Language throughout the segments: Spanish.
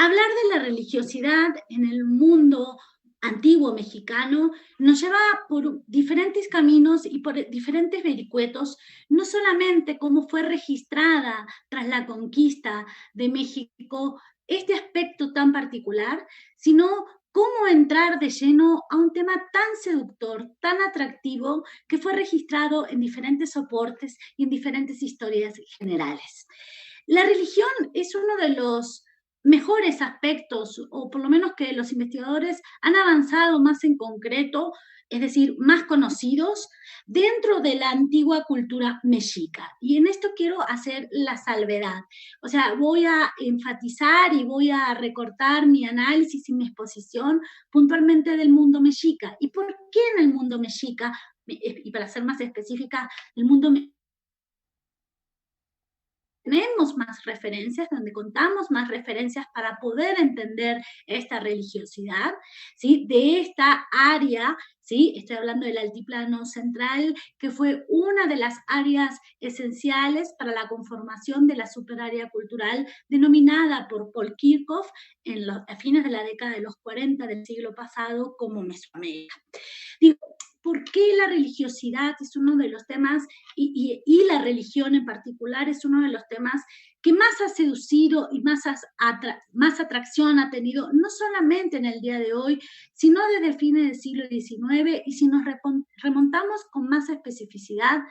Hablar de la religiosidad en el mundo antiguo mexicano nos lleva por diferentes caminos y por diferentes vericuetos, no solamente cómo fue registrada tras la conquista de México este aspecto tan particular, sino cómo entrar de lleno a un tema tan seductor, tan atractivo, que fue registrado en diferentes soportes y en diferentes historias generales. La religión es uno de los mejores aspectos, o por lo menos que los investigadores han avanzado más en concreto, es decir, más conocidos, dentro de la antigua cultura mexica. Y en esto quiero hacer la salvedad. O sea, voy a enfatizar y voy a recortar mi análisis y mi exposición puntualmente del mundo mexica. ¿Y por qué en el mundo mexica? Y para ser más específica, el mundo mexica tenemos más referencias, donde contamos más referencias para poder entender esta religiosidad, ¿sí? De esta área, ¿sí? Estoy hablando del Altiplano Central, que fue una de las áreas esenciales para la conformación de la superárea cultural denominada por Paul Kirchhoff a fines de la década de los 40 del siglo pasado como Mesoamérica. Digo, ¿por qué la religiosidad es uno de los temas y la religión en particular es uno de los temas que más ha seducido y más atracción ha tenido, no solamente en el día de hoy, sino desde el fin del siglo XIX, y si nos remontamos con más especificidad,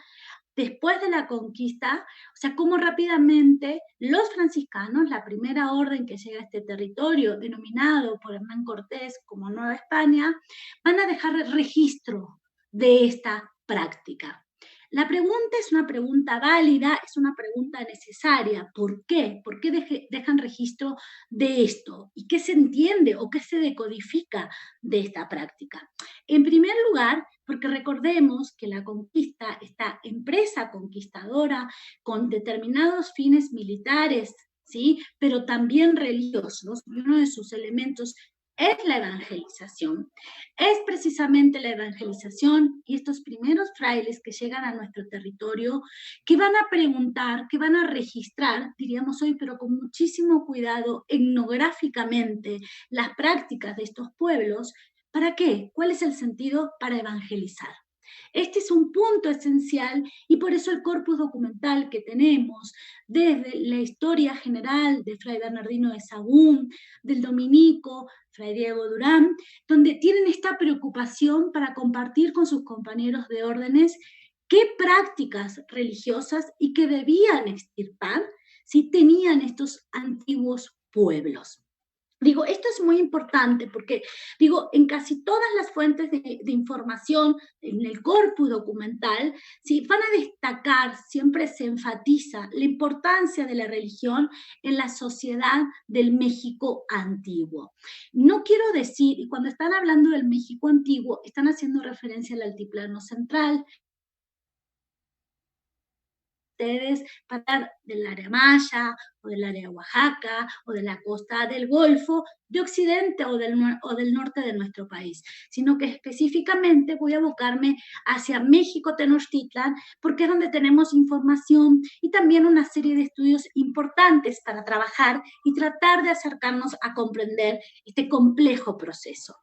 después de la conquista, o sea, cómo rápidamente los franciscanos, la primera orden que llega a este territorio, denominado por Hernán Cortés como Nueva España, van a dejar registro de esta práctica. La pregunta es una pregunta válida, es una pregunta necesaria. ¿Por qué? ¿Por qué dejan registro de esto? ¿Y qué se entiende o qué se decodifica de esta práctica? En primer lugar, porque recordemos que la conquista, esta empresa conquistadora con determinados fines militares, ¿sí? Pero también religiosos, y uno de sus elementos es la evangelización. Es precisamente la evangelización y estos primeros frailes que llegan a nuestro territorio, que van a preguntar, que van a registrar, diríamos hoy, pero con muchísimo cuidado, etnográficamente, las prácticas de estos pueblos. ¿Para qué? ¿Cuál es el sentido? Para evangelizar. Este es un punto esencial y por eso el corpus documental que tenemos desde la historia general de Fray Bernardino de Sahagún, del dominico Fray Diego Durán, donde tienen esta preocupación para compartir con sus compañeros de órdenes qué prácticas religiosas y qué debían extirpar si tenían estos antiguos pueblos. Digo, esto es muy importante porque, digo, en casi todas las fuentes de información, en el corpus documental, ¿sí? Van a destacar, siempre se enfatiza la importancia de la religión en la sociedad del México antiguo. No quiero decir, y cuando están hablando del México antiguo, están haciendo referencia al altiplano central, ustedes para del área maya o del área de Oaxaca o de la costa del Golfo de Occidente o del norte de nuestro país, sino que específicamente voy a abocarme hacia México Tenochtitlan porque es donde tenemos información y también una serie de estudios importantes para trabajar y tratar de acercarnos a comprender este complejo proceso.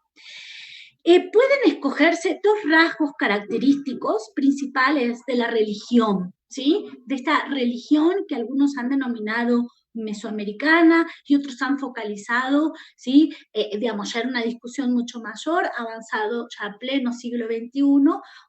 Pueden escogerse dos rasgos característicos principales de la religión, ¿sí? De esta religión que algunos han denominado mesoamericana y otros han focalizado, ¿sí? Digamos, ya en una discusión mucho mayor, avanzado ya a pleno siglo XXI,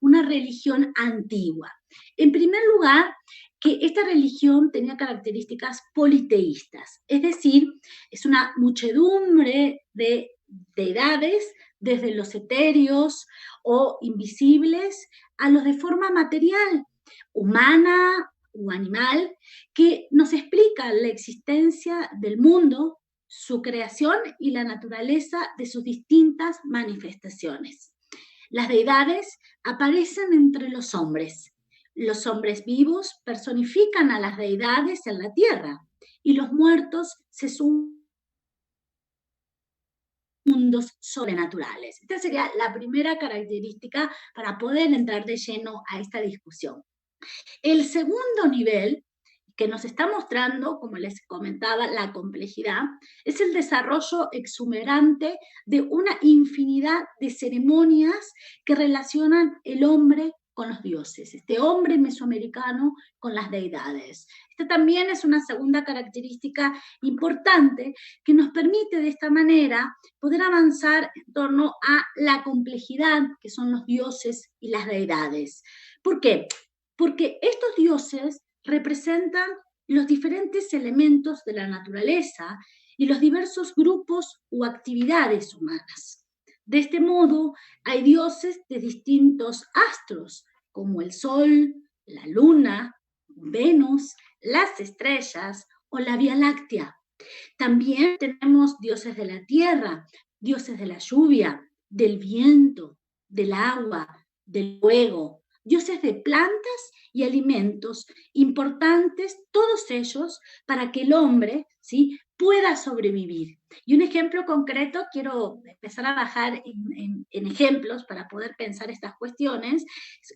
una religión antigua. En primer lugar, que esta religión tenía características politeístas, es decir, es una muchedumbre de deidades, desde los etéreos o invisibles a los de forma material, humana o animal, que nos explica la existencia del mundo, su creación y la naturaleza de sus distintas manifestaciones. Las deidades aparecen entre los hombres. Los hombres vivos personifican a las deidades en la tierra y los muertos se suman mundos sobrenaturales. Esta sería la primera característica para poder entrar de lleno a esta discusión. El segundo nivel, que nos está mostrando, como les comentaba, la complejidad, es el desarrollo exuberante de una infinidad de ceremonias que relacionan el hombre con los dioses, este hombre mesoamericano con las deidades. Esta también es una segunda característica importante que nos permite de esta manera poder avanzar en torno a la complejidad que son los dioses y las deidades. ¿Por qué? Porque estos dioses representan los diferentes elementos de la naturaleza y los diversos grupos o actividades humanas. De este modo, hay dioses de distintos astros, como el Sol, la Luna, Venus, las estrellas o la Vía Láctea. También tenemos dioses de la tierra, dioses de la lluvia, del viento, del agua, del fuego, dioses de plantas y alimentos, importantes todos ellos para que el hombre, ¿sí?, pueda sobrevivir. Y un ejemplo concreto, quiero empezar a bajar en ejemplos para poder pensar estas cuestiones,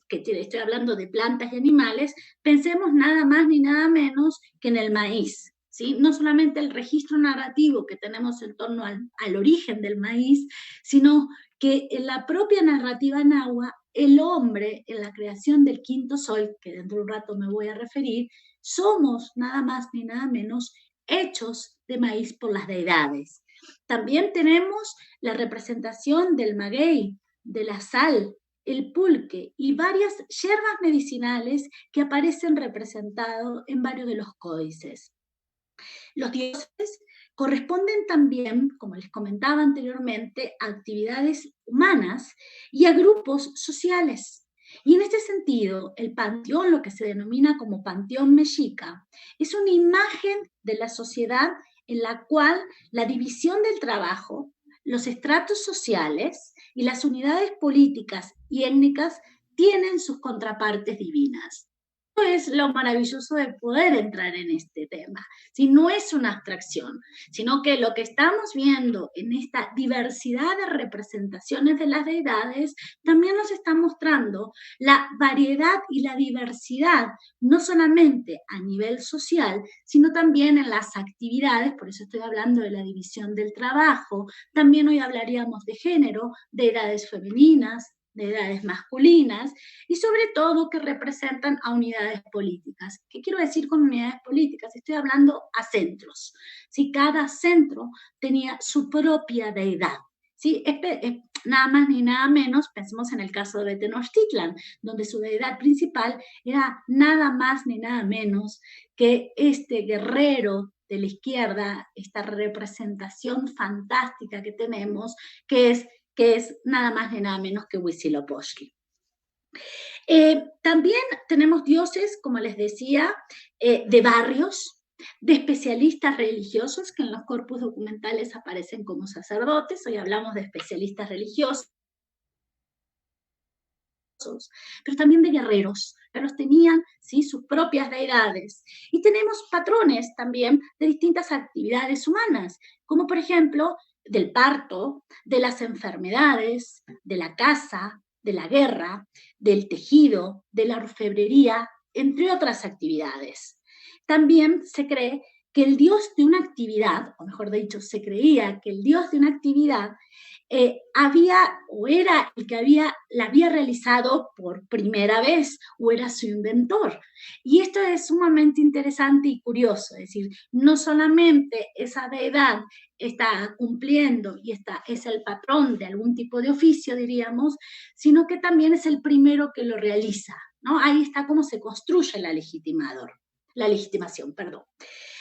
que estoy hablando de plantas y animales, pensemos nada más ni nada menos que en el maíz. ¿Sí? No solamente el registro narrativo que tenemos en torno al origen del maíz, sino que en la propia narrativa nahua, el hombre, en la creación del quinto sol, que dentro de un rato me voy a referir, somos nada más ni nada menos hechos de maíz por las deidades. También tenemos la representación del maguey, de la sal, el pulque y varias hierbas medicinales que aparecen representados en varios de los códices. Los dioses corresponden también, como les comentaba anteriormente, a actividades humanas y a grupos sociales. Y en este sentido, el panteón, lo que se denomina como panteón mexica, es una imagen de la sociedad en la cual la división del trabajo, los estratos sociales y las unidades políticas y étnicas tienen sus contrapartes divinas. Es lo maravilloso de poder entrar en este tema. Si no es una abstracción, sino que lo que estamos viendo en esta diversidad de representaciones de las deidades también nos está mostrando la variedad y la diversidad, no solamente a nivel social, sino también en las actividades, por eso estoy hablando de la división del trabajo, también hoy hablaríamos de género, de edades femeninas, de edades masculinas, y sobre todo que representan a unidades políticas. ¿Qué quiero decir con unidades políticas? Estoy hablando a centros. ¿Sí? Cada centro tenía su propia deidad. ¿Sí? Nada más ni nada menos, pensemos en el caso de Tenochtitlan, donde su deidad principal era nada más ni nada menos que este guerrero de la izquierda, esta representación fantástica que tenemos, que es nada más ni nada menos que Huitzilopochtli. También tenemos dioses, como les decía, de barrios, de especialistas religiosos, que en los corpus documentales aparecen como sacerdotes. Hoy hablamos de especialistas religiosos, pero también de guerreros. Los tenían, ¿sí?, sus propias deidades. Y tenemos patrones también de distintas actividades humanas, como por ejemplo del parto, de las enfermedades, de la caza, de la guerra, del tejido, de la orfebrería, entre otras actividades. También se cree que el dios de una actividad, o mejor dicho, se creía que el dios de una actividad había o era el que la había realizado por primera vez o era su inventor. Y esto es sumamente interesante y curioso, es decir, no solamente esa deidad está cumpliendo y es el patrón de algún tipo de oficio, diríamos, sino que también es el primero que lo realiza, ¿no? Ahí está cómo se construye la legitimación, perdón.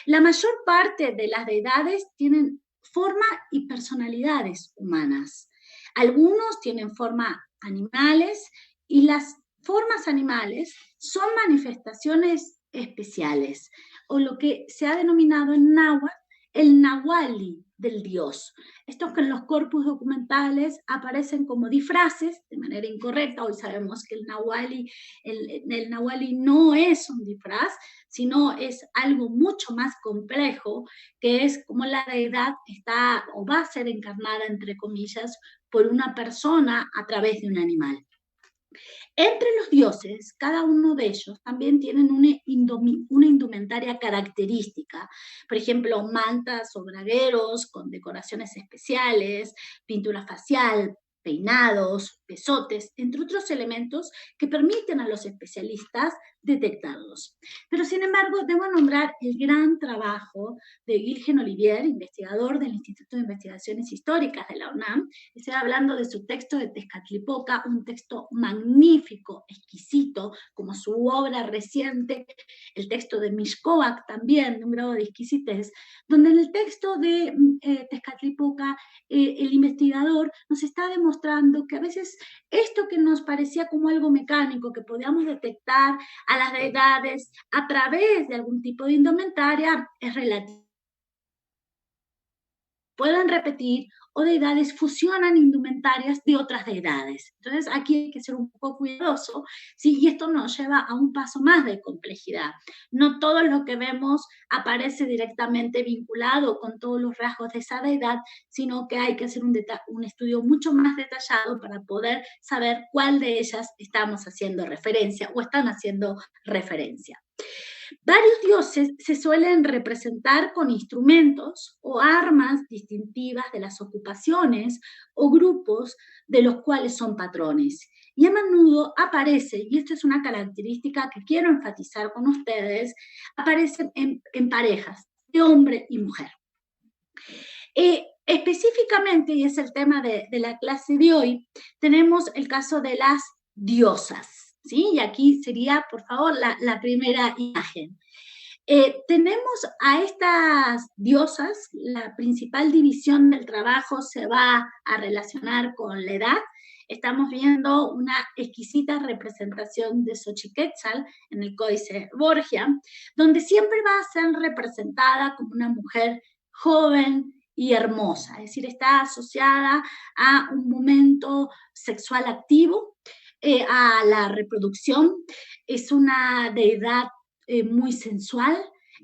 La mayor parte de las deidades tienen forma y personalidades humanas. Algunos tienen forma animales y las formas animales son manifestaciones especiales o lo que se ha denominado en náhuatl el nahuali del dios. Estos que en los corpus documentales aparecen como disfraces de manera incorrecta. Hoy sabemos que el nahuali no es un disfraz, sino es algo mucho más complejo, que es como la deidad está o va a ser encarnada, entre comillas, por una persona a través de un animal. Entre los dioses, cada uno de ellos también tienen una indumentaria característica. Por ejemplo, mantas o bragueros con decoraciones especiales, pintura facial, peinados, pesotes, entre otros elementos que permiten a los especialistas detectarlos. Pero sin embargo, debo nombrar el gran trabajo de Gilgen Olivier, investigador del Instituto de Investigaciones Históricas de la UNAM. Estoy hablando de su texto de Tezcatlipoca, un texto magnífico, exquisito, como su obra reciente, el texto de Mixcoac también, de un grado de exquisitez, donde en el texto de Tezcatlipoca el investigador nos está demostrando que a veces esto que nos parecía como algo mecánico, que podíamos detectar a las deidades a través de algún tipo de indumentaria, es relativo. Pueden repetir o deidades fusionan indumentarias de otras deidades. Entonces aquí hay que ser un poco cuidadoso, ¿sí? Y esto nos lleva a un paso más de complejidad. No todo lo que vemos aparece directamente vinculado con todos los rasgos de esa deidad, sino que hay que hacer un estudio mucho más detallado para poder saber cuál de ellas estamos haciendo referencia o están haciendo referencia. Varios dioses se suelen representar con instrumentos o armas distintivas de las ocupaciones o grupos de los cuales son patrones. Y a menudo aparece, y esta es una característica que quiero enfatizar con ustedes, aparecen en parejas de hombre y mujer. Específicamente, y es el tema de la clase de hoy, tenemos el caso de las diosas, ¿sí? Y aquí sería, por favor, la primera imagen. Tenemos a estas diosas, la principal división del trabajo se va a relacionar con la edad. Estamos viendo una exquisita representación de Xochiquétzal en el Códice Borgia, donde siempre va a ser representada como una mujer joven y hermosa, es decir, está asociada a un momento sexual activo, a la reproducción, es una deidad muy sensual,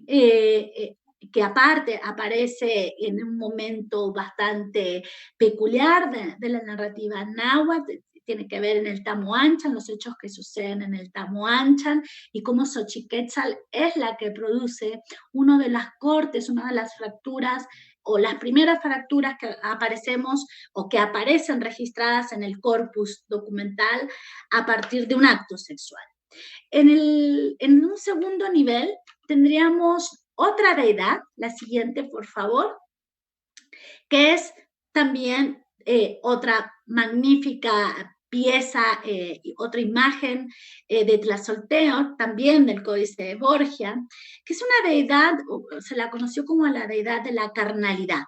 que aparte aparece en un momento bastante peculiar de la narrativa náhuatl, tiene que ver en el Tamuanchan, los hechos que suceden en el Tamuanchan, y cómo Xochiquétzal es la que produce una de las cortes, una de las fracturas, o las primeras fracturas que aparecemos o que aparecen registradas en el corpus documental a partir de un acto sexual. En un segundo nivel tendríamos otra deidad, la siguiente, por favor, que es también otra magnífica pieza, otra imagen de Tlazolteotl, también del Códice de Borgia, que es una deidad, se la conoció como la deidad de la carnalidad.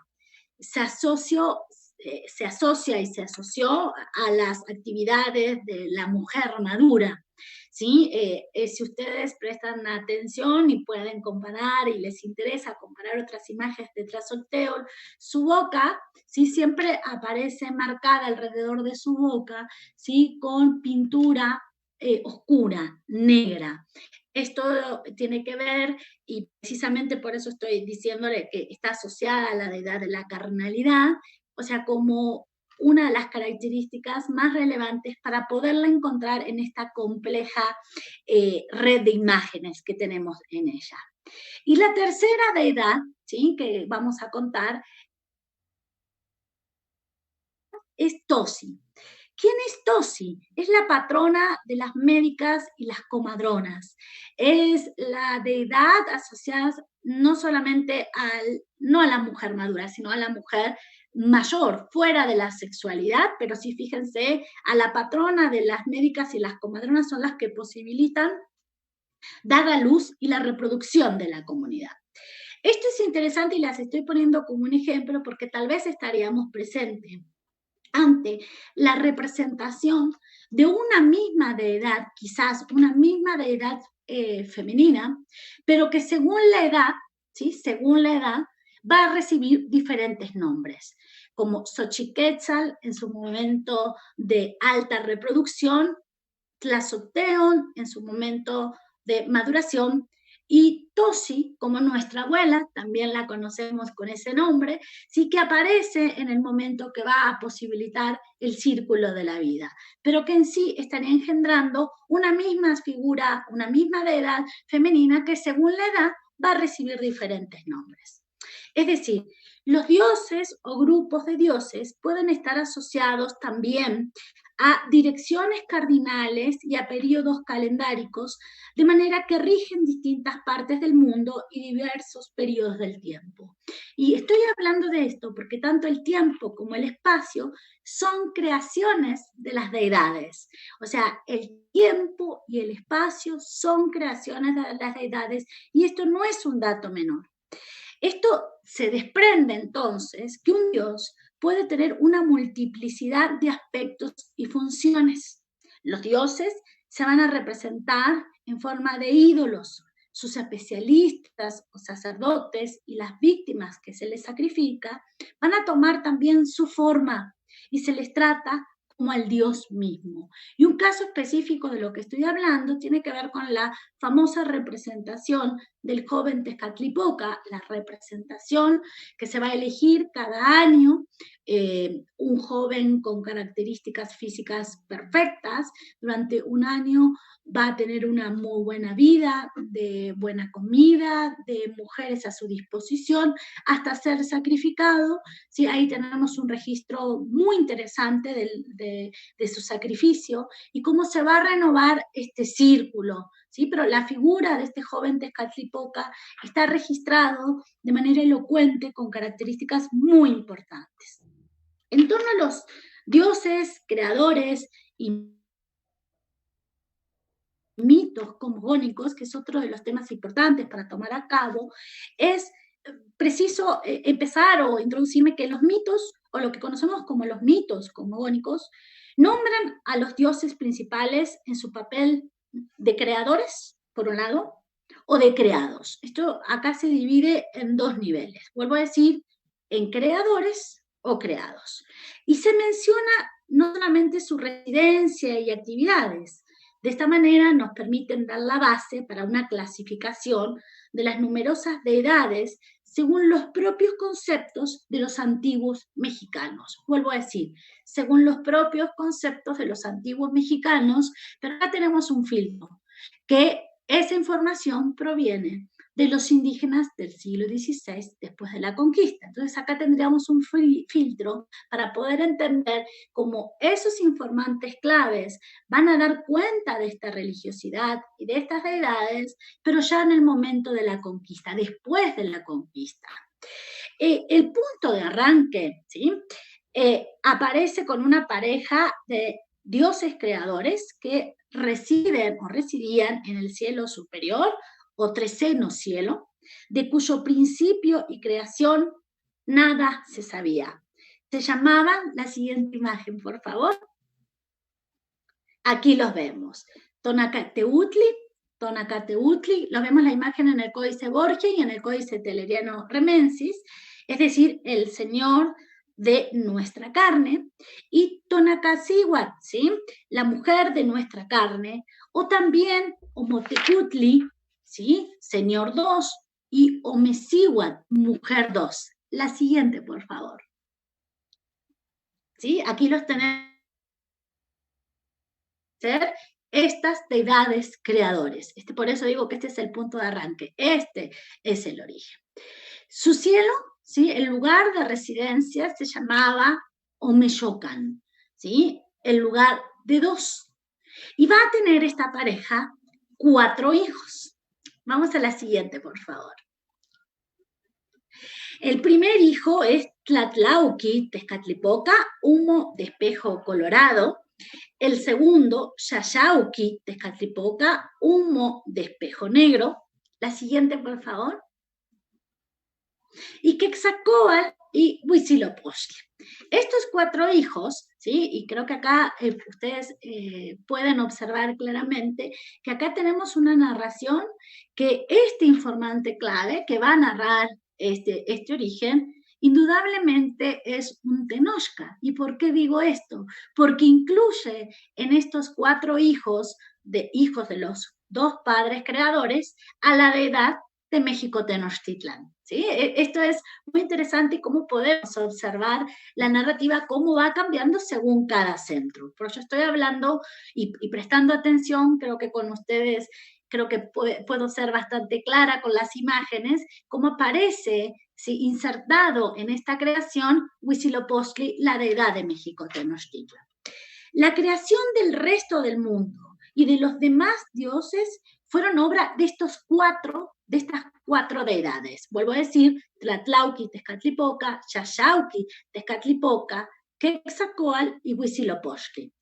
Se asocia y se asoció a las actividades de la mujer madura. ¿Sí? Si ustedes prestan atención y pueden comparar y les interesa comparar otras imágenes de Tlazolteotl, su boca, ¿sí? Siempre aparece marcada alrededor de su boca, ¿sí? Con pintura oscura, negra. Esto tiene que ver, y precisamente por eso estoy diciéndole que está asociada a la deidad de la carnalidad, o sea, como una de las características más relevantes para poderla encontrar en esta compleja red de imágenes que tenemos en ella. Y la tercera deidad, ¿sí?, que vamos a contar, es Tosi. ¿Quién es Tosi? Es la patrona de las médicas y las comadronas. Es la deidad asociada no solamente no a la mujer madura, sino a la mujer mayor, fuera de la sexualidad, pero sí, fíjense, a la patrona de las médicas y las comadronas son las que posibilitan dar a luz y la reproducción de la comunidad. Esto es interesante y las estoy poniendo como un ejemplo porque tal vez estaríamos presentes ante la representación de una misma deidad, quizás una misma deidad femenina, pero que según la edad, ¿sí?, según la edad, va a recibir diferentes nombres, como Xochiquétzal en su momento de alta reproducción, Tlazolteotl en su momento de maduración, y Tosi, como nuestra abuela, también la conocemos con ese nombre, sí que aparece en el momento que va a posibilitar el círculo de la vida, pero que en sí estaría engendrando una misma figura, una misma deidad femenina que según la edad va a recibir diferentes nombres. Es decir, los dioses o grupos de dioses pueden estar asociados también a direcciones cardinales y a periodos calendáricos, de manera que rigen distintas partes del mundo y diversos periodos del tiempo. Y estoy hablando de esto porque tanto el tiempo como el espacio son creaciones de las deidades. O sea, el tiempo y el espacio son creaciones de las deidades y esto no es un dato menor. Esto se desprende entonces que un Dios puede tener una multiplicidad de aspectos y funciones. Los dioses se van a representar en forma de ídolos. Sus especialistas o sacerdotes y las víctimas que se les sacrifica van a tomar también su forma y se les trata como al Dios mismo. Y un caso específico de lo que estoy hablando tiene que ver con la famosa representación del joven Tezcatlipoca, la representación que se va a elegir cada año, un joven con características físicas perfectas, durante un año va a tener una muy buena vida, de buena comida, de mujeres a su disposición, hasta ser sacrificado. ¿Sí? Ahí tenemos un registro muy interesante de su sacrificio y cómo se va a renovar este círculo. ¿Sí? Pero la figura de este joven Tezcatlipoca está registrado de manera elocuente con características muy importantes. En torno a los dioses, creadores y mitos cosmogónicos, que es otro de los temas importantes para tomar a cabo, es preciso empezar o introducirme que los mitos, o lo que conocemos como los mitos cosmogónicos, nombran a los dioses principales en su papel de creadores, por un lado, o de creados. Esto acá se divide en dos niveles. Vuelvo a decir, en creadores o creados. Y se menciona no solamente su residencia y actividades. De esta manera nos permiten dar la base para una clasificación de las numerosas deidades según los propios conceptos de los antiguos mexicanos. Vuelvo a decir, según los propios conceptos de los antiguos mexicanos, pero acá tenemos un filtro, que esa información proviene de los indígenas del siglo XVI después de la conquista. Entonces acá tendríamos un filtro para poder entender cómo esos informantes claves van a dar cuenta de esta religiosidad y de estas deidades, pero ya en el momento de la conquista, después de la conquista. El punto de arranque, ¿sí? Aparece con una pareja de dioses creadores que residen o residían en el cielo superior o treceno cielo, de cuyo principio y creación nada se sabía. Se llamaban, la siguiente imagen, por favor. Aquí los vemos. Tonacateutli, lo vemos la imagen en el Códice Borgia y en el Códice Telleriano Remensis, es decir, el Señor de nuestra carne, y Tonacacihuat, ¿sí? La mujer de nuestra carne, o también Omotecutli, ¿sí? Señor 2, y Omecihuat, mujer 2. La siguiente, por favor. ¿Sí? Aquí los tenemos. Ser estas deidades creadores. Por eso digo que este es el punto de arranque, este es el origen. Su cielo, ¿sí? El lugar de residencia se llamaba Omeyocan, ¿sí? El lugar de dos. Y va a tener esta pareja 4 hijos. Vamos a la siguiente, por favor. El primer hijo es Tlatlauqui, Tezcatlipoca, humo de espejo colorado. El segundo, Yayauqui, Tezcatlipoca, humo de espejo negro. La siguiente, por favor. Y Quetzalcóatl y Huitzilopochtli. Estos 4 hijos, ¿sí? Y creo que acá ustedes pueden observar claramente que acá tenemos una narración que este informante clave que va a narrar este origen, indudablemente es un Tenochca. ¿Y por qué digo esto? Porque incluye en estos 4 hijos de los dos padres creadores, a la deidad de México Tenochtitlan. ¿Sí? Esto es muy interesante y cómo podemos observar la narrativa, cómo va cambiando según cada centro. Por eso estoy hablando y prestando atención, creo que con ustedes, creo que puedo ser bastante clara con las imágenes, cómo aparece, ¿sí?, insertado en esta creación Huitzilopochtli, la deidad de México Tenochtitlan. La creación del resto del mundo y de los demás dioses fueron obra de estas cuatro deidades. Vuelvo a decir, Tlatlauqui, Tezcatlipoca, Xaxauqui, Tezcatlipoca, Quetzalcóatl y Huitzilopochtli.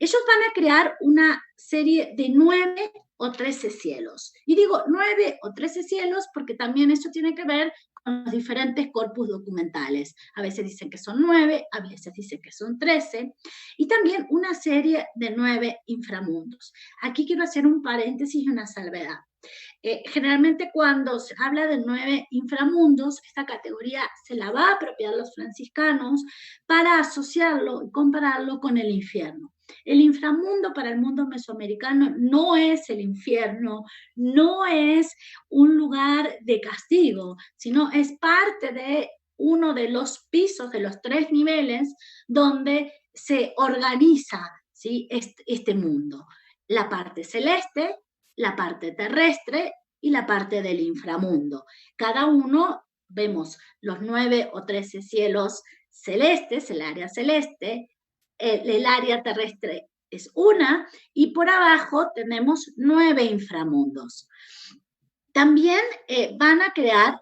Ellos van a crear una serie de 9 o 13 cielos. Y digo 9 o 13 cielos porque también eso tiene que ver con los diferentes corpus documentales. A veces dicen que son 9, a veces dicen que son 13, y también una serie de 9 inframundos. Aquí quiero hacer un paréntesis y una salvedad. Generalmente cuando se habla de 9 inframundos, esta categoría se la va a apropiar los franciscanos para asociarlo y compararlo con el infierno. El inframundo para el mundo mesoamericano no es el infierno, no es un lugar de castigo, sino es parte de uno de los pisos de los 3 niveles donde se organiza, ¿sí?, este mundo. La parte celeste, la parte terrestre y la parte del inframundo. Cada uno, vemos los 9 o 13 cielos celestes, el área celeste, el área terrestre es una, y por abajo tenemos 9 inframundos. También van a crear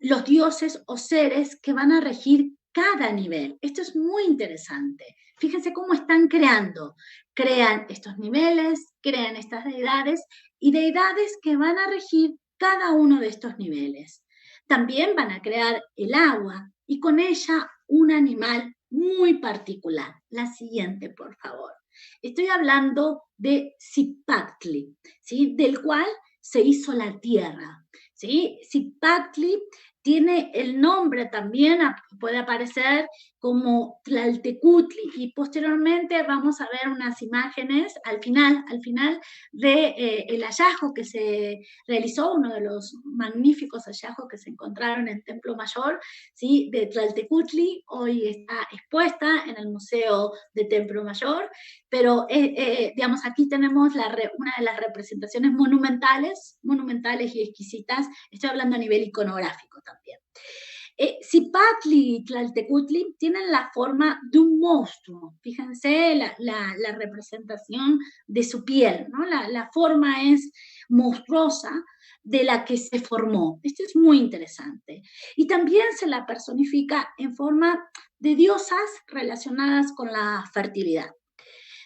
los dioses o seres que van a regir cada nivel. Esto es muy interesante. Fíjense cómo están creando. Crean estos niveles, crean estas deidades y deidades que van a regir cada uno de estos niveles. También van a crear el agua y con ella un animal muy particular. La siguiente, por favor. Estoy hablando de Zipactli, ¿sí?, del cual se hizo la tierra. ¿Sí? Zipactli tiene el nombre también, puede aparecer como Tlaltecutli, y posteriormente vamos a ver unas imágenes al final de el hallazgo que se realizó, uno de los magníficos hallazgos que se encontraron en Templo Mayor, ¿sí?, de Tlaltecutli. Hoy está expuesta en el Museo de Templo Mayor, pero digamos, aquí tenemos una de las representaciones monumentales y exquisitas. Estoy hablando a nivel iconográfico también. Zipactli y Tlaltecutli tienen la forma de un monstruo. Fíjense la representación de su piel, ¿no? La forma es monstruosa de la que se formó. Esto es muy interesante. Y también se la personifica en forma de diosas relacionadas con la fertilidad.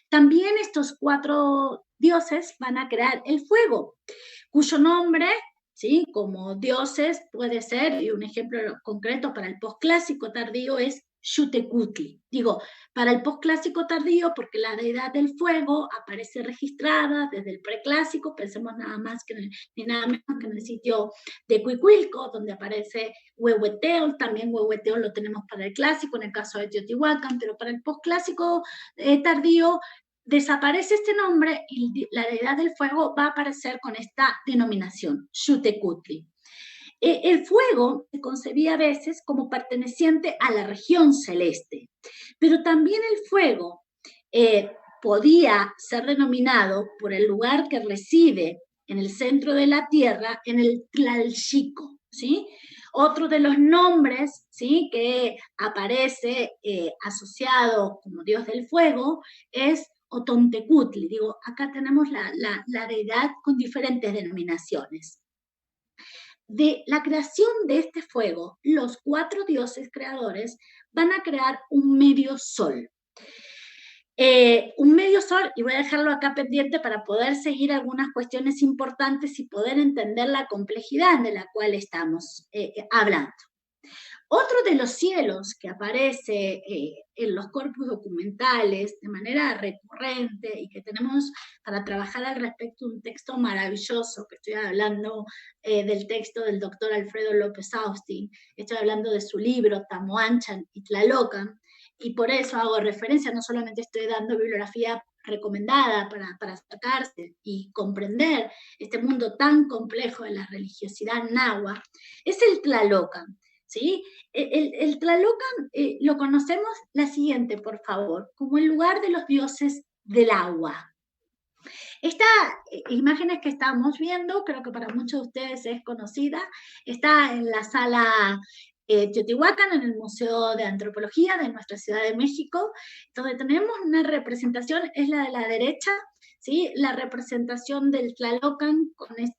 También estos 4 dioses van a crear el fuego, cuyo nombre, ¿sí?, como dioses puede ser, y un ejemplo concreto para el posclásico tardío es Xutecutli. Digo, para el posclásico tardío porque la deidad del fuego aparece registrada desde el preclásico, pensemos nada más que ni nada menos que en el sitio de Cuicuilco, donde aparece Huehueteotl. También Huehueteotl lo tenemos para el clásico, en el caso de Teotihuacán, pero para el posclásico tardío desaparece este nombre y la deidad del fuego va a aparecer con esta denominación, Xutecutli. El fuego se concebía a veces como perteneciente a la región celeste, pero también el fuego podía ser denominado por el lugar que reside en el centro de la tierra, en el Tlalchico, ¿sí? Otro de los nombres, ¿sí?, que aparece asociado como dios del fuego es Otontecutli. Digo, acá tenemos la deidad con diferentes denominaciones. De la creación de este fuego, los 4 dioses creadores van a crear un medio sol. Un medio sol, y voy a dejarlo acá pendiente para poder seguir algunas cuestiones importantes y poder entender la complejidad de la cual estamos hablando. Otro de los cielos que aparece en los corpus documentales de manera recurrente y que tenemos para trabajar al respecto un texto maravilloso, que estoy hablando del texto del doctor Alfredo López Austin, estoy hablando de su libro Tamoanchan y Tlalocan, y por eso hago referencia, no solamente estoy dando bibliografía recomendada para acercarse y comprender este mundo tan complejo de la religiosidad náhuatl es el Tlalocan, ¿sí? El Tlalocan lo conocemos la siguiente, por favor, como el lugar de los dioses del agua. Esta imágenes que estamos viendo, creo que para muchos de ustedes es conocida, está en la sala Teotihuacán, en el Museo de Antropología de nuestra Ciudad de México, donde tenemos una representación, es la de la derecha, ¿sí? La representación del Tlalocan con este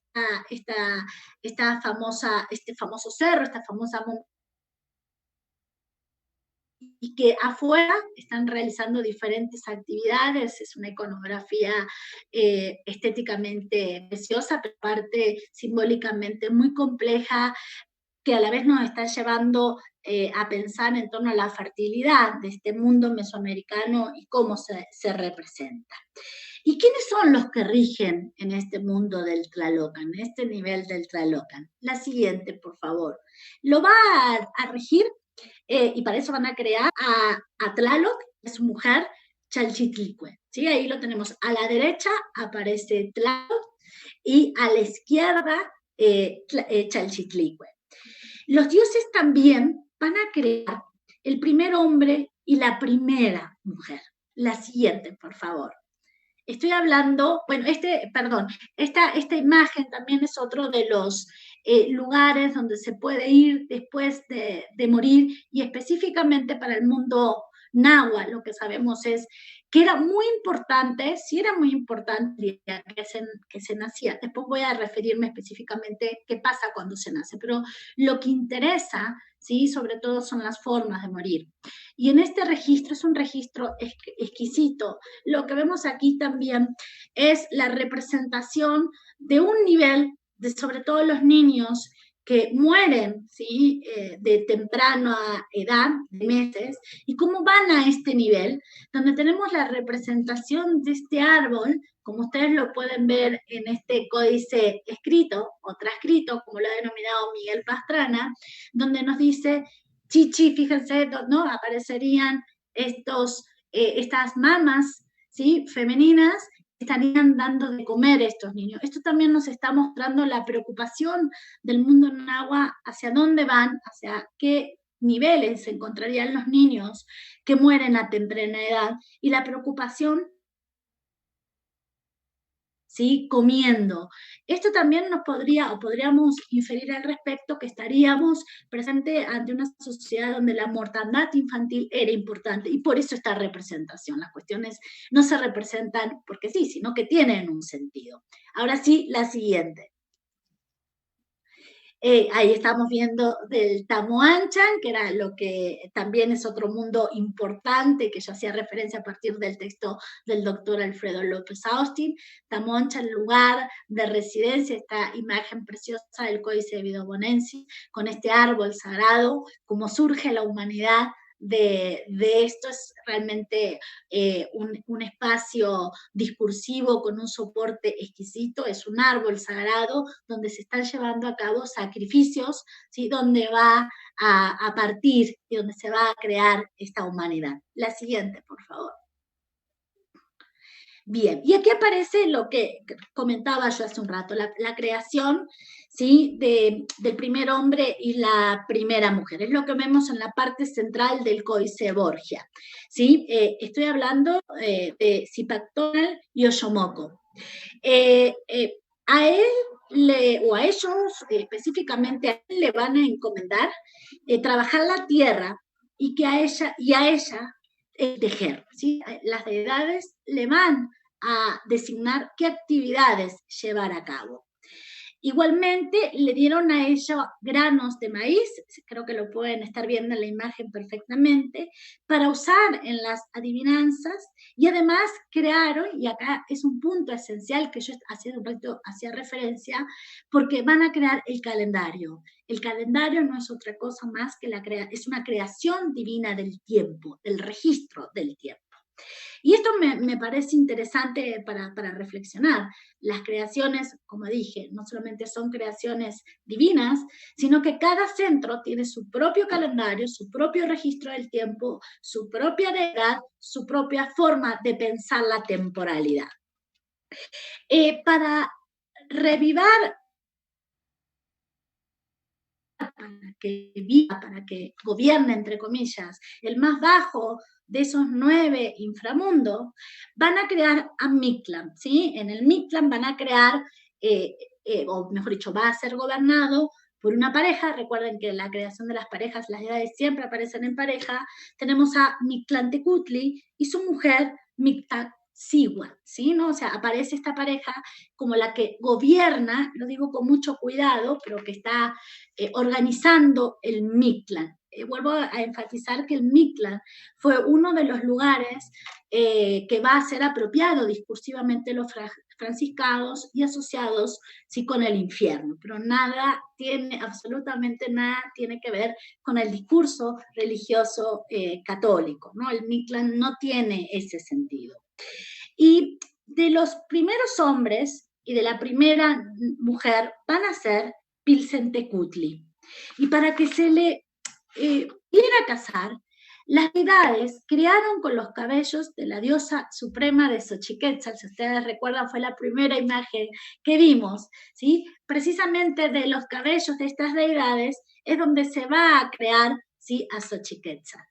famoso cerro, esta famosa montaña, y que afuera están realizando diferentes actividades. Es una iconografía estéticamente preciosa, pero aparte simbólicamente muy compleja, que a la vez nos está llevando a pensar en torno a la fertilidad de este mundo mesoamericano y cómo se representa. ¿Y quiénes son los que rigen en este mundo del Tlalocan, en este nivel del Tlalocan? La siguiente, por favor. Lo va a regir y para eso van a crear a Tlaloc, que es su mujer, Chalchitlicue. ¿Sí? Ahí lo tenemos. A la derecha aparece Tlaloc y a la izquierda Chalchitlicue. Los dioses también van a crear el primer hombre y la primera mujer. La siguiente, por favor. Estoy hablando, bueno, esta imagen también es otro de los lugares donde se puede ir después de morir, y específicamente para el mundo náhuatl, lo que sabemos es que era muy importante, sí era muy importante que se nacía. Después voy a referirme específicamente qué pasa cuando se nace, pero lo que interesa, ¿sí? Sobre todo son las formas de morir. Y en este registro, es un registro exquisito. Lo que vemos aquí también es la representación de un nivel de, sobre todo los niños que mueren, ¿sí? De temprana edad, de meses, y cómo van a este nivel, donde tenemos la representación de este árbol, como ustedes lo pueden ver en este códice escrito o transcrito, como lo ha denominado Miguel Pastrana, donde nos dice, chichi, fíjense, ¿no? Aparecerían estas mamas, ¿sí? Femeninas, estarían dando de comer a estos niños. Esto también nos está mostrando la preocupación del mundo náhuatl, hacia dónde van, hacia qué niveles se encontrarían los niños que mueren a temprana edad, y la preocupación, ¿sí? Comiendo. Esto también nos podríamos inferir al respecto que estaríamos presentes ante una sociedad donde la mortandad infantil era importante, y por eso esta representación. Las cuestiones no se representan porque sí, sino que tienen un sentido. Ahora sí, la siguiente. Ahí estamos viendo del Tamoanchan, que era lo que también es otro mundo importante, que yo hacía referencia a partir del texto del doctor Alfredo López Austin. Tamoanchan, lugar de residencia, esta imagen preciosa del Códice de Vidobonensis, con este árbol sagrado, cómo surge la humanidad de esto. Es realmente un espacio discursivo con un soporte exquisito, es un árbol sagrado donde se están llevando a cabo sacrificios, ¿sí? Donde va a partir y donde se va a crear esta humanidad. La siguiente, por favor. Bien, y aquí aparece lo que comentaba yo hace un rato, la creación, ¿sí? Del primer hombre y la primera mujer. Es lo que vemos en la parte central del Códice Borgia, ¿sí? Estoy hablando de Zipactonal y Oshomoko. A él o a ellos específicamente, a él le van a encomendar trabajar la tierra, y que a ella tejer, ¿sí? Las deidades le van a designar qué actividades llevar a cabo. Igualmente le dieron a ella granos de maíz, creo que lo pueden estar viendo en la imagen perfectamente, para usar en las adivinanzas, y además crearon, y acá es un punto esencial que yo hace un rato hacía referencia, porque van a crear el calendario. El calendario no es otra cosa más que es una creación divina del tiempo, del registro del tiempo. Y esto me parece interesante para reflexionar. Las creaciones, como dije, no solamente son creaciones divinas, sino que cada centro tiene su propio calendario, su propio registro del tiempo, su propia edad, su propia forma de pensar la temporalidad. Para revivar, para que viva, para que gobierne, entre comillas, el más bajo de esos 9 inframundos, van a crear a Mictlán, ¿sí? En el Mictlán van a crear, o mejor dicho, va a ser gobernado por una pareja. Recuerden que en la creación de las parejas, las edades siempre aparecen en pareja. Tenemos a Mictlantecutli y su mujer, Mictatzigua, ¿sí? ¿No? O sea, aparece esta pareja como la que gobierna, lo digo con mucho cuidado, pero que está organizando el Mictlán. Vuelvo a enfatizar que el Mictlán fue uno de los lugares que va a ser apropiado discursivamente los franciscanos y asociados sí, con el infierno, pero nada tiene, absolutamente nada tiene que ver con el discurso religioso católico, ¿no? El Mictlán no tiene ese sentido. Y de los primeros hombres y de la primera mujer van a ser Pilsentecutli. Y para que se le pudiera casar, las deidades crearon con los cabellos de la diosa suprema de Xochiquetzal, si ustedes recuerdan, fue la primera imagen que vimos, ¿sí? Precisamente de los cabellos de estas deidades es donde se va a crear, ¿sí? A Xochiquetzal.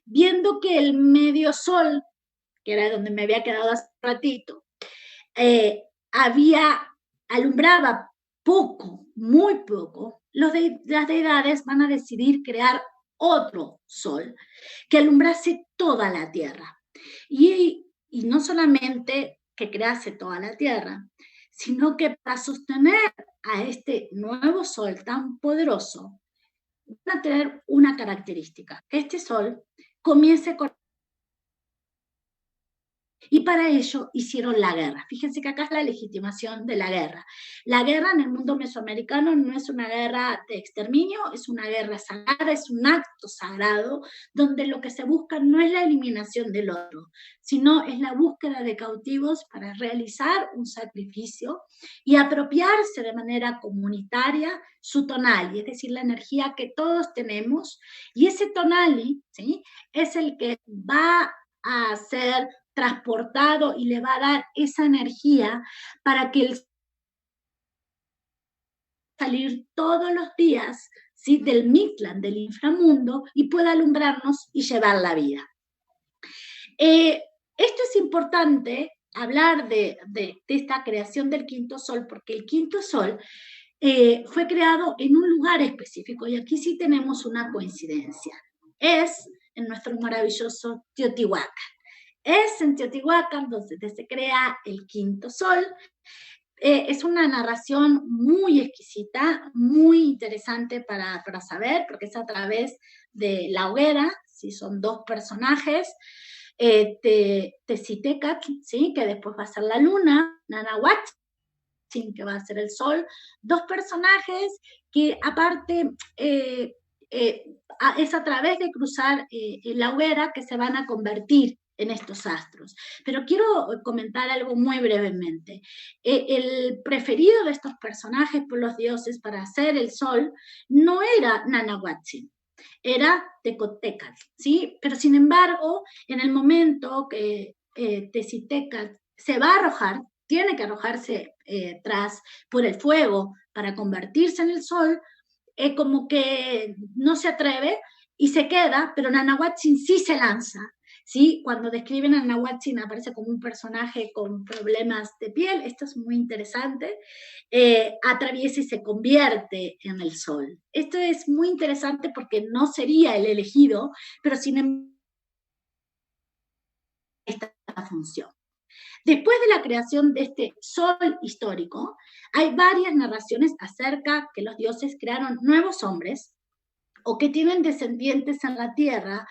Viendo que el medio sol, que era donde me había quedado hace un ratito, alumbraba poco, muy poco, las deidades van a decidir crear otro sol que alumbrase toda la tierra. Y no solamente que crease toda la tierra, sino que para sostener a este nuevo sol tan poderoso, van a tener una característica, que este sol comience con. Y para ello hicieron la guerra. Fíjense que acá es la legitimación de la guerra. La guerra en el mundo mesoamericano no es una guerra de exterminio, es una guerra sagrada, es un acto sagrado, donde lo que se busca no es la eliminación del otro, sino es la búsqueda de cautivos para realizar un sacrificio y apropiarse de manera comunitaria su tonali, es decir, la energía que todos tenemos, y ese tonali, ¿sí?, es el que va a ser transportado y le va a dar esa energía para que él salir todos los días, ¿sí?, del Mictlán, del inframundo, y pueda alumbrarnos y llevar la vida. Esto es importante, hablar de esta creación del quinto sol, porque el quinto sol fue creado en un lugar específico, y aquí sí tenemos una coincidencia. Es en nuestro maravilloso Teotihuacán. Es en Teotihuacán donde se crea el quinto sol. Es una narración muy exquisita, muy interesante para saber, porque es a través de la hoguera, ¿sí? Son dos personajes, Tezitecatl, ¿sí?, que después va a ser la luna, Nanahuatzin, que va a ser el sol, dos personajes que aparte es a través de cruzar la hoguera que se van a convertir en estos astros. Pero quiero comentar algo muy brevemente. El preferido de estos personajes por los dioses para hacer el sol no era Nanahuatzin, era Tecotecatl, ¿sí? Pero sin embargo, en el momento que Tezitecatl se va a arrojar, tiene que arrojarse por el fuego para convertirse en el sol, como que no se atreve y se queda, pero Nanahuatzin sí se lanza, ¿sí? Cuando describen a Nanahuatzin aparece como un personaje con problemas de piel, esto es muy interesante, atraviesa y se convierte en el sol. Esto es muy interesante porque no sería el elegido, pero sin embargo esta función. Después de la creación de este sol histórico, hay varias narraciones acerca que los dioses crearon nuevos hombres o que tienen descendientes en la tierra,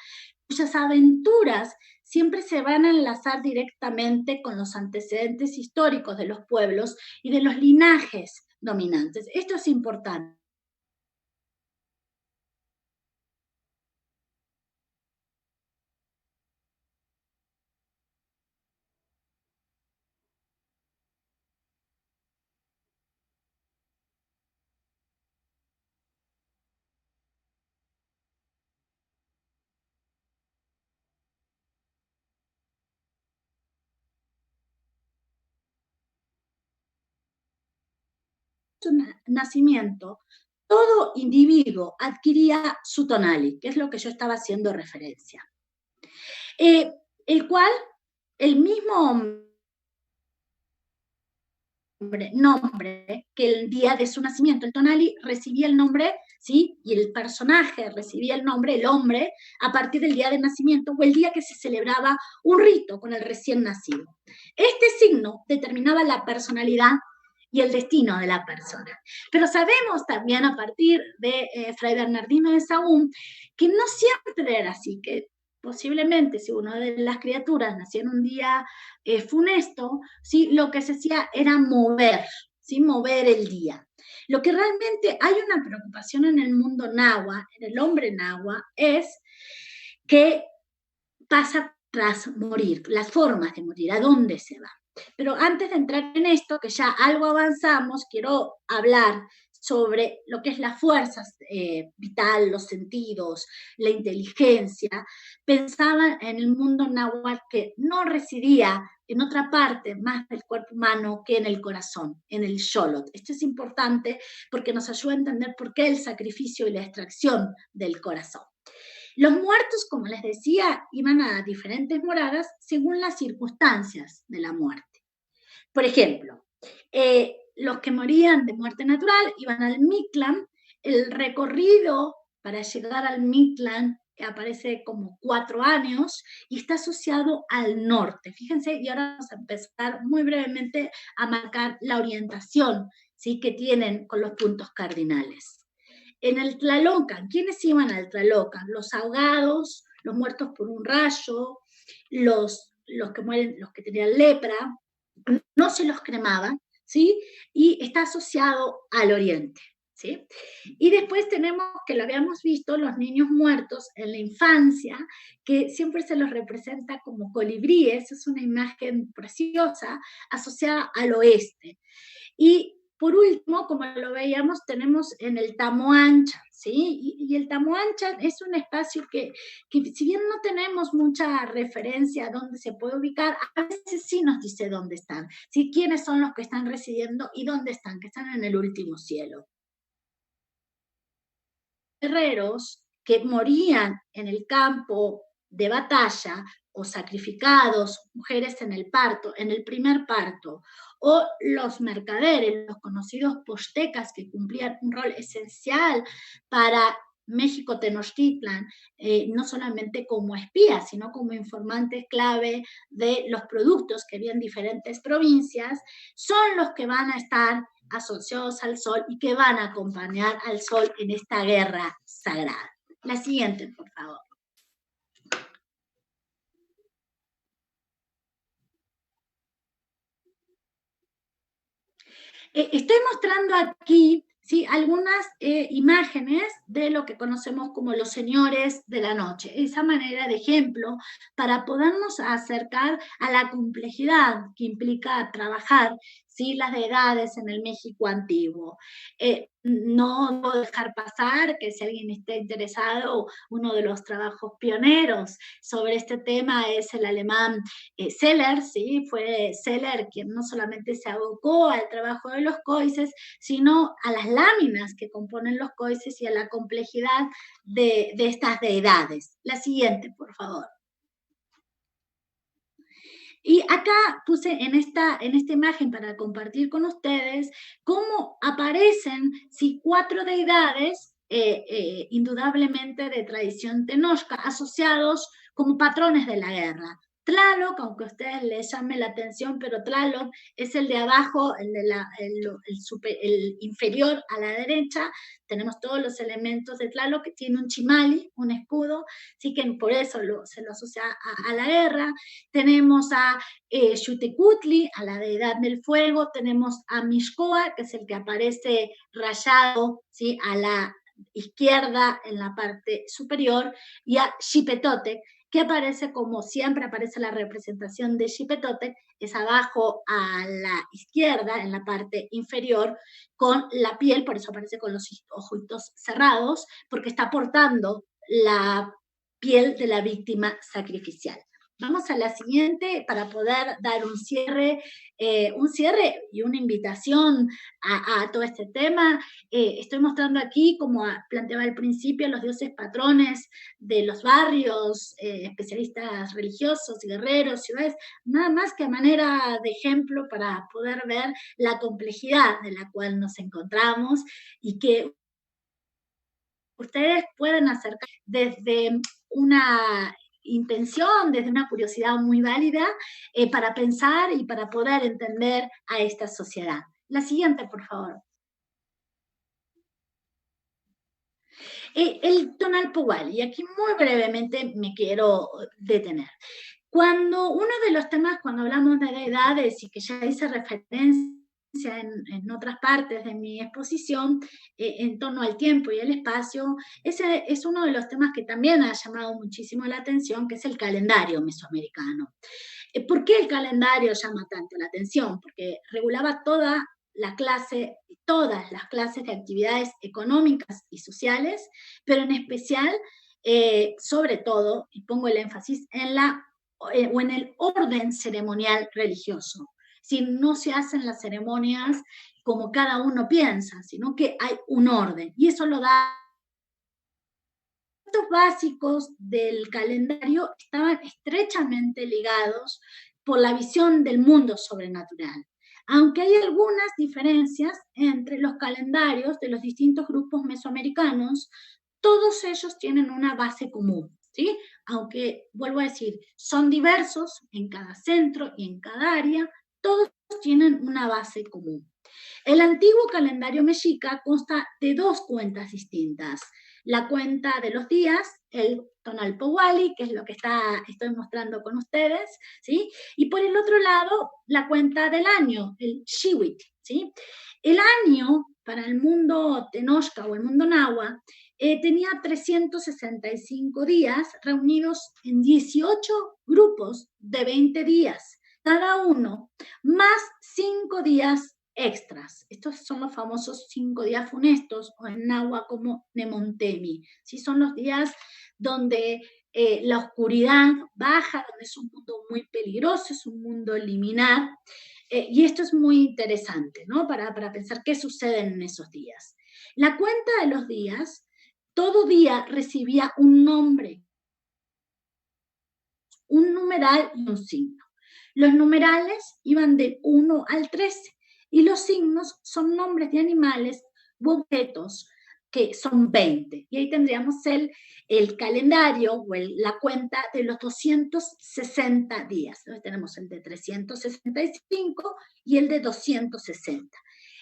cuyas aventuras siempre se van a enlazar directamente con los antecedentes históricos de los pueblos y de los linajes dominantes. Esto es importante. nacimiento, todo individuo adquiría su tonali, que es lo que yo estaba haciendo referencia. El cual, el mismo nombre que el día de su nacimiento, el tonali recibía el nombre, ¿sí? Y el personaje recibía el nombre, el hombre, a partir del día de nacimiento o el día que se celebraba un rito con el recién nacido. Este signo determinaba la personalidad y el destino de la persona. Pero sabemos también a partir de Fray Bernardino de Sahagún que no siempre era así, que posiblemente si una de las criaturas nació en un día funesto, ¿sí? Lo que se hacía era mover, ¿sí? Mover el día. Lo que realmente hay una preocupación en el mundo náhuatl, en el hombre náhuatl, es que pasa tras morir, las formas de morir, a dónde se va. Pero antes de entrar en esto, que ya algo avanzamos, quiero hablar sobre lo que es la fuerza vital, los sentidos, la inteligencia. Pensaba en el mundo náhuatl que no residía en otra parte más del cuerpo humano que en el corazón, en el xolotl. Esto es importante porque nos ayuda a entender por qué el sacrificio y la extracción del corazón. Los muertos, como les decía, iban a diferentes moradas según las circunstancias de la muerte. Por ejemplo, los que morían de muerte natural iban al Mictlán. El recorrido para llegar al Mictlán aparece como 4 años y está asociado al norte. Fíjense, y ahora vamos a empezar muy brevemente a marcar la orientación, ¿sí? Que tienen con los puntos cardinales. En el Tlalocan, ¿quiénes iban al Tlalocan? Los ahogados, los muertos por un rayo, los que mueren, los que tenían lepra, no se los cremaban, ¿sí? Y está asociado al oriente, ¿sí? Y después tenemos, que lo habíamos visto, los niños muertos en la infancia, que siempre se los representa como colibríes, es una imagen preciosa, asociada al oeste. Y por último, como lo veíamos, tenemos en el Tamoancha, ¿sí? Y el Tamoancha es un espacio que si bien no tenemos mucha referencia a dónde se puede ubicar, a veces sí nos dice dónde están, ¿sí? Quiénes son los que están residiendo y dónde están, que están en el último cielo. Guerreros que morían en el campo de batalla o sacrificados, mujeres en el parto, en el primer parto, o los mercaderes, los conocidos postecas que cumplían un rol esencial para México Tenochtitlan, no solamente como espías, sino como informantes clave de los productos que había en diferentes provincias, son los que van a estar asociados al sol y que van a acompañar al sol en esta guerra sagrada. La siguiente, por favor. Estoy mostrando aquí, ¿sí? Algunas imágenes de lo que conocemos como los señores de la noche. Esa manera de ejemplo para podernos acercar a la complejidad que implica trabajar, ¿sí? Las deidades en el México antiguo. No puedo dejar pasar que si alguien está interesado, uno de los trabajos pioneros sobre este tema es el alemán Seller, ¿sí? Fue Seller quien no solamente se abocó al trabajo de los códices, sino a las láminas que componen los códices y a la complejidad de estas deidades. La siguiente, por favor. Y acá puse en esta imagen para compartir con ustedes cómo aparecen si 4 deidades, indudablemente de tradición tenochca, asociados como patrones de la guerra. Tlaloc, aunque a ustedes les llame la atención, pero Tlaloc es el de abajo, el inferior a la derecha. Tenemos todos los elementos de Tlaloc, que tiene un chimali, un escudo, así que por eso se lo asocia a la guerra. Tenemos a Xutecutli, a la deidad del fuego. Tenemos a Mixcoa, que es el que aparece rayado, ¿sí? A la izquierda en la parte superior, y a Xipetotec, que aparece como siempre aparece la representación de Xipetotec, es abajo a la izquierda, en la parte inferior, con la piel, por eso aparece con los ojitos cerrados, porque está portando la piel de la víctima sacrificial. Vamos a la siguiente para poder dar un cierre y una invitación a todo este tema. Estoy mostrando aquí, como planteaba al principio, los dioses patrones de los barrios, especialistas religiosos, guerreros, ciudades, nada más que a manera de ejemplo para poder ver la complejidad de la cual nos encontramos y que ustedes pueden acercar desde una intención, desde una curiosidad muy válida, para pensar y para poder entender a esta sociedad. La siguiente, por favor. El Tonalpowal, y aquí muy brevemente me quiero detener. Cuando uno de los temas, cuando hablamos de edades y que ya hice referencia en otras partes de mi exposición, en torno al tiempo y el espacio, ese es uno de los temas que también ha llamado muchísimo la atención, que es el calendario mesoamericano. ¿Por qué el calendario llama tanto la atención? Porque regulaba toda la clase, todas las clases de actividades económicas y sociales, pero en especial, sobre todo, y pongo el énfasis en o en el orden ceremonial religioso. Si no se hacen las ceremonias como cada uno piensa, sino que hay un orden, y eso lo da. Los básicos del calendario estaban estrechamente ligados por la visión del mundo sobrenatural, aunque hay algunas diferencias entre los calendarios de los distintos grupos mesoamericanos. Todos ellos tienen una base común, ¿sí? Aunque, vuelvo a decir, son diversos en cada centro y en cada área, todos tienen una base común. El antiguo calendario mexica consta de dos cuentas distintas: la cuenta de los días, el Tonalpowali, que es lo que estoy mostrando con ustedes, ¿sí? Y por el otro lado, la cuenta del año, el Xiwit, ¿sí? El año para el mundo Tenochca o el mundo Nahua tenía 365 días reunidos en 18 grupos de 20 días, cada uno, más 5 días extras. Estos son los famosos 5 días funestos, o en náhuatl como Nemontemi. ¿Sí? Son los días donde la oscuridad baja, donde es un mundo muy peligroso, es un mundo liminar. Y esto es muy interesante, ¿no? Para pensar qué sucede en esos días. La cuenta de los días, todo día recibía un nombre, un numeral y un signo. Los numerales iban del 1 al 13 y los signos son nombres de animales u objetos que son 20. Y ahí tendríamos el calendario o la cuenta de los 260 días. Entonces tenemos el de 365 y el de 260.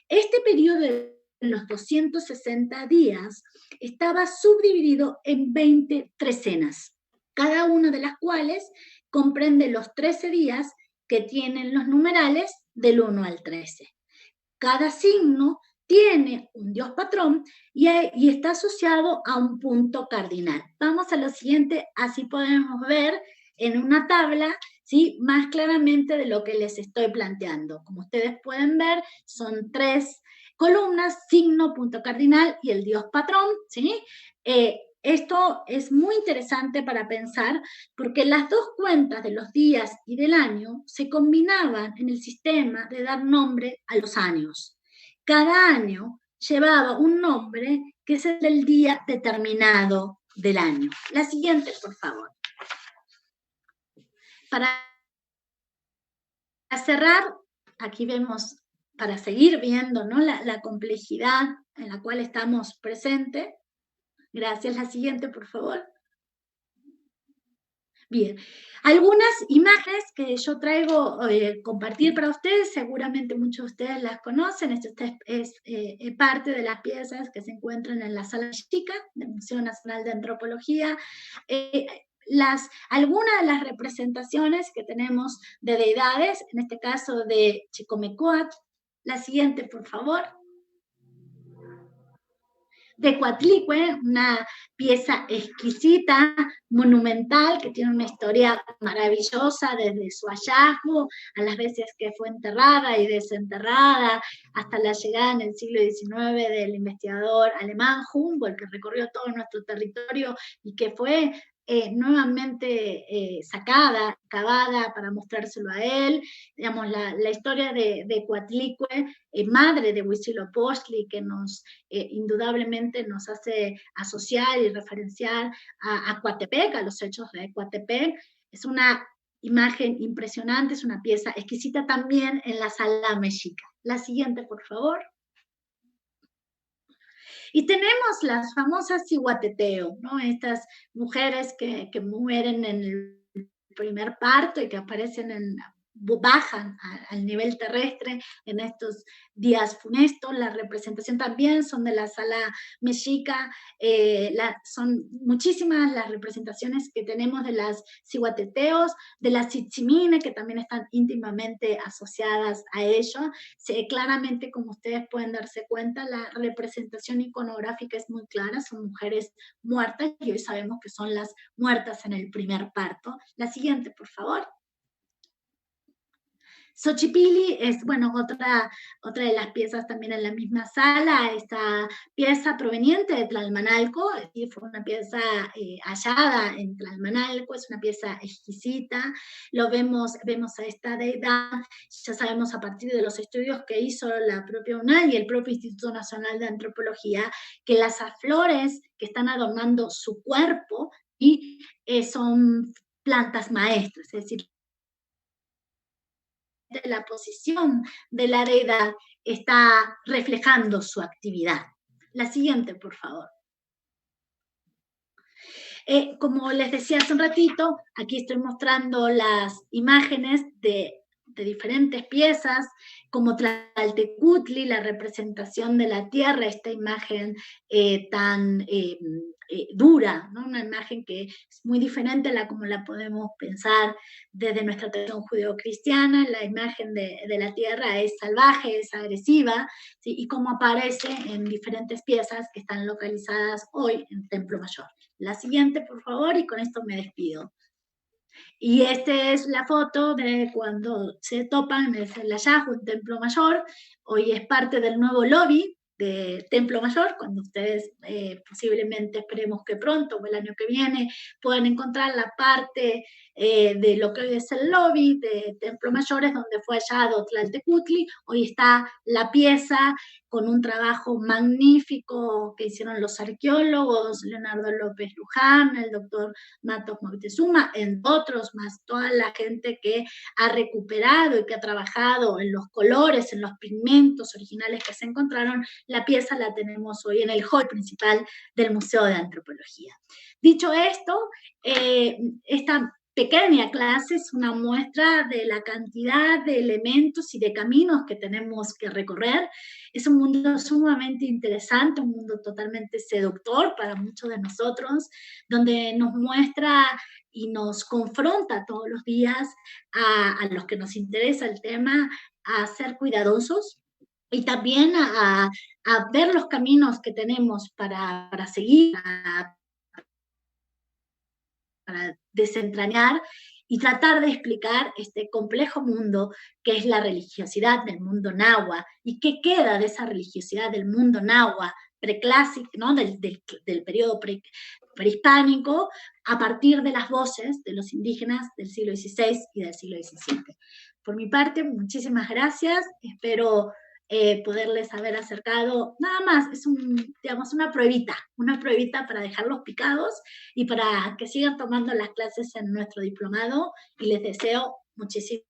Este periodo de los 260 días estaba subdividido en 20 trecenas, cada una de las cuales comprende los 13 días que tienen los numerales del 1 al 13. Cada signo tiene un dios patrón y está asociado a un punto cardinal. Vamos a lo siguiente, así podemos ver en una tabla, ¿sí? Más claramente de lo que les estoy planteando. Como ustedes pueden ver, son 3 columnas: signo, punto cardinal y el dios patrón, ¿sí? Esto es muy interesante para pensar, porque las dos cuentas de los días y del año se combinaban en el sistema de dar nombre a los años. Cada año llevaba un nombre que es el del día determinado del año. La siguiente, por favor. Para cerrar, aquí vemos, para seguir viendo, ¿no?, la complejidad en la cual estamos presentes. Gracias. La siguiente, por favor. Bien, algunas imágenes que yo traigo compartir para ustedes, seguramente muchos de ustedes las conocen. Esto es parte de las piezas que se encuentran en la sala chica del Museo Nacional de Antropología. Algunas de las representaciones que tenemos de deidades, en este caso de Chicomecoatl. La siguiente, por favor. De Coatlicue, una pieza exquisita, monumental, que tiene una historia maravillosa desde su hallazgo, a las veces que fue enterrada y desenterrada, hasta la llegada en el siglo XIX del investigador alemán Humboldt, que recorrió todo nuestro territorio y que fue nuevamente sacada, cavada para mostrárselo a él. Digamos, la historia de Coatlicue, madre de Huitzilopochtli, que indudablemente nos hace asociar y referenciar a Coatepec, a los hechos de Coatepec. Es una imagen impresionante, es una pieza exquisita también en la sala mexica. La siguiente, por favor. Y tenemos las famosas ciguateteo, ¿no? Estas mujeres que mueren en el primer parto y que aparecen bajan al nivel terrestre en estos días funestos. La representación también son de la sala mexica. Son muchísimas las representaciones que tenemos de las ciguateteos, de las tzitzimine, que también están íntimamente asociadas a ello. Claramente, como ustedes pueden darse cuenta, la representación iconográfica es muy clara, son mujeres muertas y hoy sabemos que son las muertas en el primer parto. La siguiente, por favor. Xochipilli es, bueno, otra de las piezas también en la misma sala, esta pieza proveniente de Tlalmanalco, fue una pieza hallada en Tlalmanalco, es una pieza exquisita, vemos a esta deidad, ya sabemos a partir de los estudios que hizo la propia UNAM y el propio Instituto Nacional de Antropología, que las flores que están adornando su cuerpo y son plantas maestras, es decir, de la posición de la deidad está reflejando su actividad. La siguiente, por favor. Como les decía hace un ratito, aquí estoy mostrando las imágenes de diferentes piezas, como Tlaltecutli, la representación de la tierra, esta imagen tan dura, ¿no? Una imagen que es muy diferente a como la podemos pensar desde nuestra tradición judeocristiana. La imagen de la tierra es salvaje, es agresiva, ¿sí? Y cómo aparece en diferentes piezas que están localizadas hoy en Templo Mayor. La siguiente, por favor, y con esto me despido. Y esta es la foto de cuando se topan, es el hallazgo en Templo Mayor. Hoy es parte del nuevo lobby de Templo Mayor, cuando ustedes posiblemente esperemos que pronto o el año que viene puedan encontrar la parte de lo que hoy es el lobby de Templo Mayor, es donde fue hallado Tlaltecutli. Hoy está la pieza con un trabajo magnífico que hicieron los arqueólogos, Leonardo López Luján, el doctor Matos Moctezuma, entre otros más, toda la gente que ha recuperado y que ha trabajado en los colores, en los pigmentos originales que se encontraron. La pieza la tenemos hoy en el hall principal del Museo de Antropología. Dicho esto, esta pequeña clase es una muestra de la cantidad de elementos y de caminos que tenemos que recorrer. Es un mundo sumamente interesante, un mundo totalmente seductor para muchos de nosotros, donde nos muestra y nos confronta todos los días a los que nos interesa el tema a ser cuidadosos y también a ver los caminos que tenemos para seguir, para desentrañar y tratar de explicar este complejo mundo que es la religiosidad del mundo náhuatl y qué queda de esa religiosidad del mundo náhuatl preclásico, ¿no? del periodo prehispánico, a partir de las voces de los indígenas del siglo XVI y del siglo XVII. Por mi parte, muchísimas gracias, espero poderles haber acercado, nada más, es digamos, una pruebita para dejarlos picados y para que sigan tomando las clases en nuestro diplomado, y les deseo muchísimas